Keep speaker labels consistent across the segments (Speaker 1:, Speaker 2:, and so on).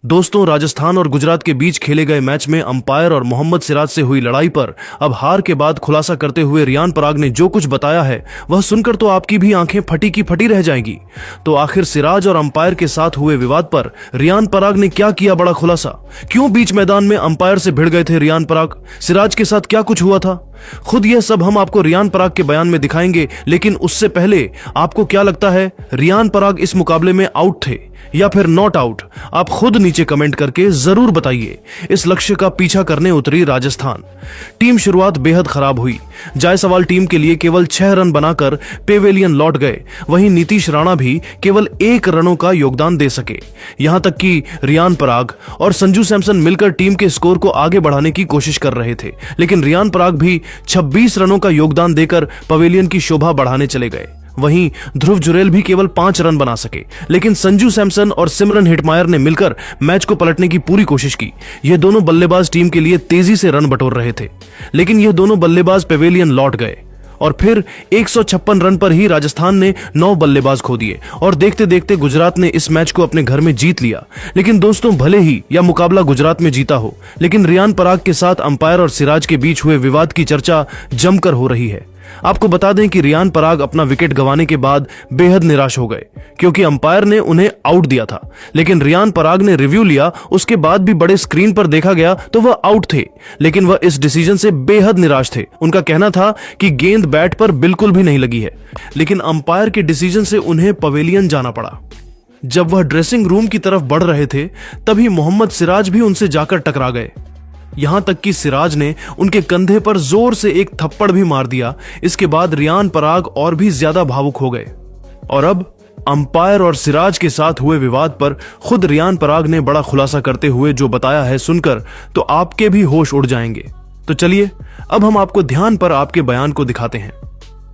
Speaker 1: दोस्तों, राजस्थान और गुजरात के बीच खेले गए मैच में अंपायर और मोहम्मद सिराज से हुई लड़ाई पर अब हार के बाद खुलासा करते हुए रियान पराग ने जो कुछ बताया है वह सुनकर तो आपकी भी आंखें फटी की फटी रह जाएंगी। तो आखिर सिराज और अंपायर के साथ हुए विवाद पर रियान पराग ने क्या किया बड़ा खुलासा? क्यों बीच मैदान में अंपायर से भिड़ गए थे रियान पराग? सिराज के साथ क्या कुछ हुआ था? खुद यह सब हम आपको रियान पराग के बयान में दिखाएंगे, लेकिन उससे पहले आपको क्या लगता है, रियान पराग इस मुकाबले में आउट थे या फिर नॉट आउट? आप खुद नीचे कमेंट करके जरूर बताइए। इस लक्ष्य का पीछा करने उतरी राजस्थान टीम शुरुआत बेहद खराब हुई। जायसवाल टीम के लिए केवल 6 रन बनाकर पेवेलियन लौट गए। वहीं नीतीश राणा भी केवल 1 रनों का योगदान दे सके। यहां तक कि रियान पराग और संजू सैमसन मिलकर टीम के स्कोर को आगे बढ़ाने की कोशिश कर रहे थे, लेकिन रियान पराग भी 26 रनों का योगदान देकर पवेलियन की शोभा बढ़ाने चले गए। वहीं ध्रुव जुरेल भी केवल 5 रन बना सके, लेकिन संजू सैमसन और सिमरन हेटमायर ने मिलकर मैच को पलटने की पूरी कोशिश की। ये दोनों बल्लेबाज टीम के लिए तेजी से रन बटोर रहे थे, लेकिन ये दोनों बल्लेबाज पेवेलियन लौट गए और फिर 156 रन पर ही राजस्थान ने 9 बल्लेबाज खो दिए और देखते देखते गुजरात ने इस मैच को अपने घर में जीत लिया। लेकिन दोस्तों, भले ही यह मुकाबला गुजरात में जीता हो, लेकिन रियान पराग के साथ अंपायर और सिराज के बीच हुए विवाद की चर्चा जमकर हो रही है। आपको बता दें कि रियान पराग अपना विकेट गंवाने के बाद बेहद निराश हो गए, क्योंकि अंपायर ने उन्हें आउट दिया था। लेकिन रियान पराग ने रिव्यू लिया, उसके बाद भी बड़े स्क्रीन पर देखा गया तो वह आउट थे, लेकिन वह इस डिसीजन से बेहद निराश थे। उनका कहना था कि गेंद बैट पर बिल्कुल भी नहीं लगी है, लेकिन अंपायर के डिसीजन से उन्हें पवेलियन जाना पड़ा। जब वह ड्रेसिंग रूम की तरफ बढ़ रहे थे, तभी मोहम्मद सिराज भी उनसे जाकर टकरा गए। यहां तक कि सिराज ने उनके कंधे पर जोर से एक थप्पड़ भी मार दिया। इसके बाद रियान पराग और भी ज्यादा भावुक हो गए और अब अंपायर और सिराज के साथ हुए विवाद पर खुद रियान पराग ने बड़ा खुलासा करते हुए जो बताया है, सुनकर तो आपके भी होश उड़ जाएंगे। तो चलिए अब हम आपको ध्यान पर आपके बयान को दिखाते हैं।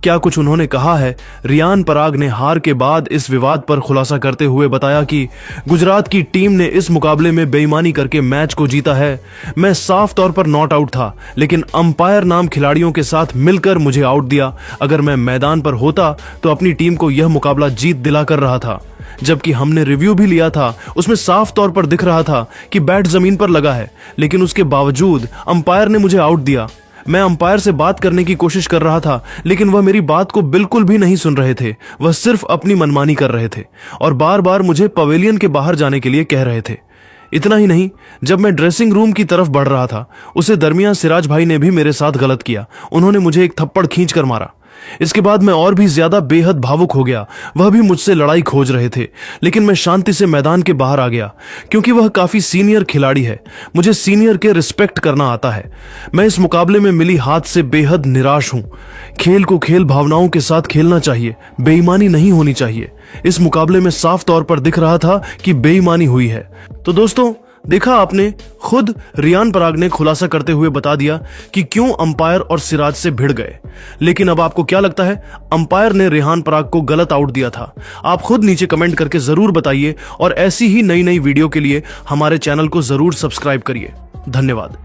Speaker 1: क्या कुछ उन्होंने कहा है। रियान पराग ने हार के बाद इस विवाद पर खुलासा करते हुए बताया कि गुजरात की टीम ने इस मुकाबले में बेईमानी करके मैच को जीता है। मैं साफ तौर पर नॉट आउट था, लेकिन अंपायर नाम खिलाड़ियों के साथ मिलकर मुझे आउट दिया। अगर मैं मैदान पर होता तो अपनी टीम को यह मुकाबला जीत दिला कर रहा था। जबकि हमने रिव्यू भी लिया था, उसमें साफ तौर पर दिख रहा था कि बैट जमीन पर लगा है, लेकिन उसके बावजूद अंपायर ने मुझे आउट दिया। मैं अंपायर से बात करने की कोशिश कर रहा था, लेकिन वह मेरी बात को बिल्कुल भी नहीं सुन रहे थे। वह सिर्फ अपनी मनमानी कर रहे थे और बार बार मुझे पवेलियन के बाहर जाने के लिए कह रहे थे। इतना ही नहीं, जब मैं ड्रेसिंग रूम की तरफ बढ़ रहा था, उसे दरमियान सिराज भाई ने भी मेरे साथ गलत किया। उन्होंने मुझे एक थप्पड़ खींच कर मारा। इसके बाद मैं और भी ज्यादा बेहद भावुक हो गया। वह भी मुझसे लड़ाई खोज रहे थे, लेकिन मैं शांति से मैदान के बाहर आ गया, क्योंकि वह काफी सीनियर खिलाड़ी है। मुझे सीनियर के रिस्पेक्ट करना आता है। मैं इस मुकाबले में मिली हाथ से बेहद निराश हूं। खेल को खेल भावनाओं के साथ खेलना चाहिए, बेईमानी नहीं होनी चाहिए। इस मुकाबले में साफ तौर पर दिख रहा था कि बेईमानी हुई है। तो दोस्तों, देखा आपने, खुद रियान पराग ने खुलासा करते हुए बता दिया कि क्यों अंपायर और सिराज से भिड़ गए। लेकिन अब आपको क्या लगता है, अंपायर ने रियान पराग को गलत आउट दिया था? आप खुद नीचे कमेंट करके जरूर बताइए और ऐसी ही नई नई वीडियो के लिए हमारे चैनल को जरूर सब्सक्राइब करिए। धन्यवाद।